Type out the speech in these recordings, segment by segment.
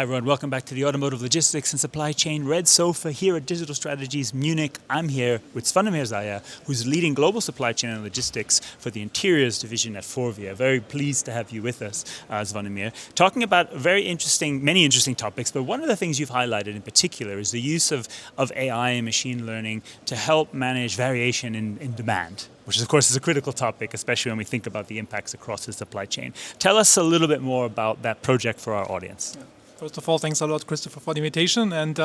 Hi everyone, welcome back to the Automotive Logistics and Supply Chain Red Sofa here at Digital Strategies Munich. I'm here with Zvonimir Zaja, who's leading global supply chain and logistics for the Interiors division at FORVIA. Very pleased to have you with us, Zvonimir. Talking about many interesting topics, but one of the things you've highlighted in particular is the use of AI and machine learning to help manage variation in demand, which of course is a critical topic, especially when we think about the impacts across the supply chain. Tell us a little bit more about that project for our audience. Yeah. First of all, thanks a lot, Christopher, for the invitation. And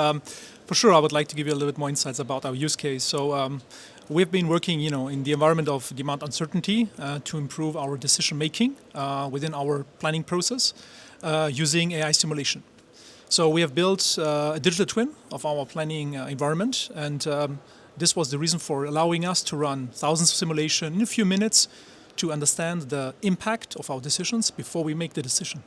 for sure, I would like to give you a little bit more insights about our use case. So we've been working, in the environment of demand uncertainty to improve our decision making within our planning process using AI simulation. So we have built a digital twin of our planning environment, and this was the reason for allowing us to run thousands of simulations in a few minutes to understand the impact of our decisions before we make the decision.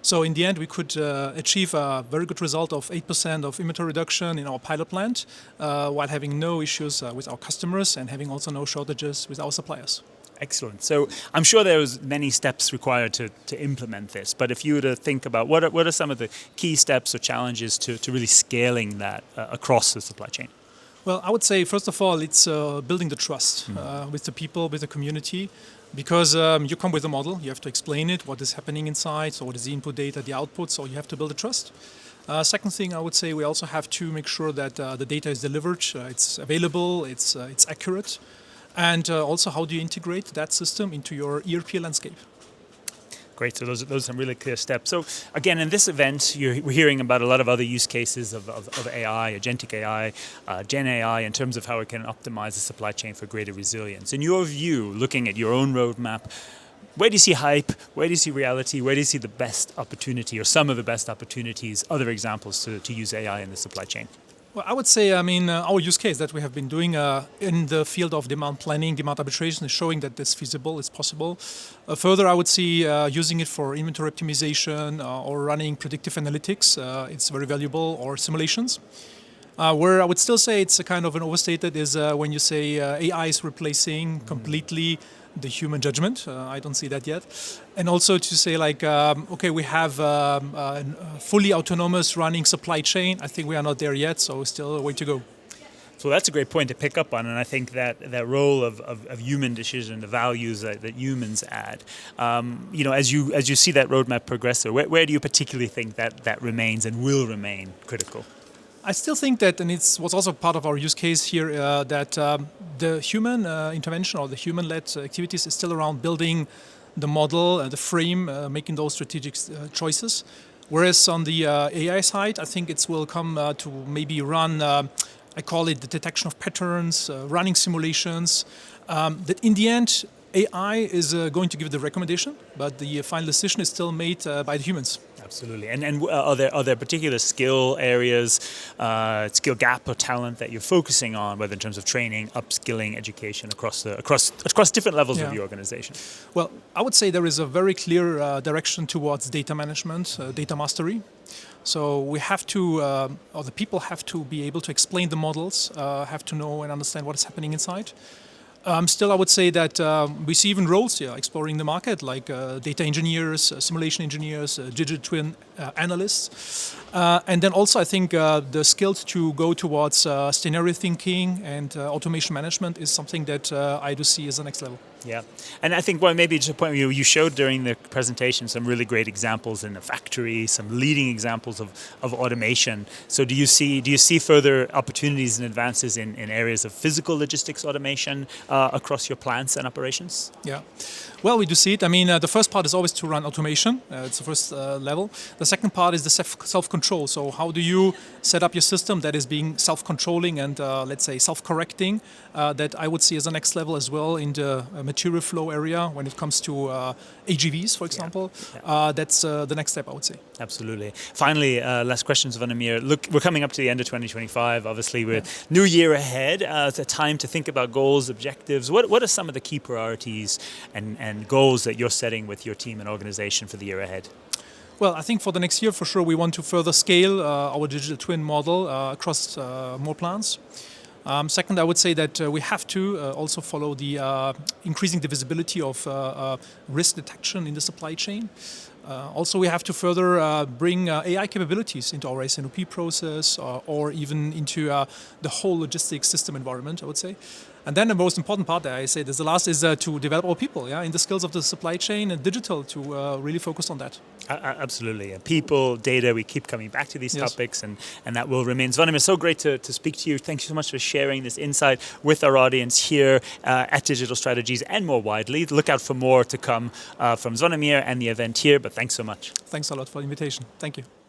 So in the end, we could achieve a very good result of 8% of inventory reduction in our pilot plant while having no issues with our customers and having also no shortages with our suppliers. Excellent. So I'm sure there was many steps required to implement this, but if you were to think about what are some of the key steps or challenges to really scaling that across the supply chain? Well, I would say, first of all, it's building the trust with the people, with the community. Because you come with a model, you have to explain it, what is happening inside, so what is the input data, the output, so you have to build a trust. Second thing, I would say we also have to make sure that the data is delivered, it's available, it's accurate, and also how do you integrate that system into your ERP landscape. Great, so those are some really clear steps. So again, in this event, we're hearing about a lot of other use cases of AI, agentic AI, Gen AI, in terms of how it can optimize the supply chain for greater resilience. In your view, looking at your own roadmap, where do you see hype, where do you see reality, where do you see the best opportunity or some of the best opportunities, other examples to use AI in the supply chain? Well, I would say, our use case that we have been doing in the field of demand planning, demand arbitration is showing that it's feasible, it's possible. Further, I would see using it for inventory optimization or running predictive analytics. It's very valuable, or simulations. Where I would still say it's a kind of an overstated is when you say AI is replacing completely the human judgment. I don't see that yet. And also to say we have a fully autonomous running supply chain. I think we are not there yet, so still a way to go. So that's a great point to pick up on, and I think that role of human decision, the values that humans add. As you see that roadmap progress, where do you particularly think that remains and will remain critical? I still think that, and it was also part of our use case here, that the human intervention or the human-led activities is still around building the model, the frame, making those strategic choices. Whereas on the AI side, I think it will come to maybe run, I call it the detection of patterns, running simulations, that in the end, AI is going to give the recommendation, but the final decision is still made by the humans. Absolutely. And are there particular skill areas, skill gap or talent that you're focusing on, whether in terms of training, upskilling, education across different levels of your organization? Well, I would say there is a very clear direction towards data management, data mastery. So we have to, or the people have to be able to explain the models, have to know and understand what is happening inside. Still, I would say that we see even roles here exploring the market, like data engineers, simulation engineers, digital twin analysts. And then also, I think the skills to go towards scenario thinking and automation management is something that I do see as the next level. Yeah, and I think maybe just a point you showed during the presentation some really great examples in the factory, some leading examples of automation. So do you see further opportunities and advances in areas of physical logistics automation across your plants and operations? Yeah, well, we do see it. I mean, the first part is always to run automation. It's the first level. The second part is the self-control. So how do you set up your system that is being self-controlling and let's say self-correcting? That I would see as the next level as well in the material flow area when it comes to AGVs, for example. That's the next step, I would say. Absolutely. Finally, last question, Zvonimir. Look, we're coming up to the end of 2025. Obviously, we're new year ahead. It's a time to think about goals, objectives. What are some of the key priorities and goals that you're setting with your team and organization for the year ahead? Well, I think for the next year, for sure, we want to further scale our digital twin model across more plants. Second, I would say that we have to also follow the increasing the visibility of risk detection in the supply chain. Also, we have to further bring AI capabilities into our S&OP process or even into the whole logistics system environment, I would say. And then the most important part that I say, the last is to develop our people, in the skills of the supply chain and digital to really focus on that. Absolutely. People, data, we keep coming back to these topics and that will remain. Zvonimir, so great to speak to you. Thank you so much for sharing this insight with our audience here at Digital Strategies and more widely. Look out for more to come from Zvonimir and the event here, but thanks so much. Thanks a lot for the invitation. Thank you.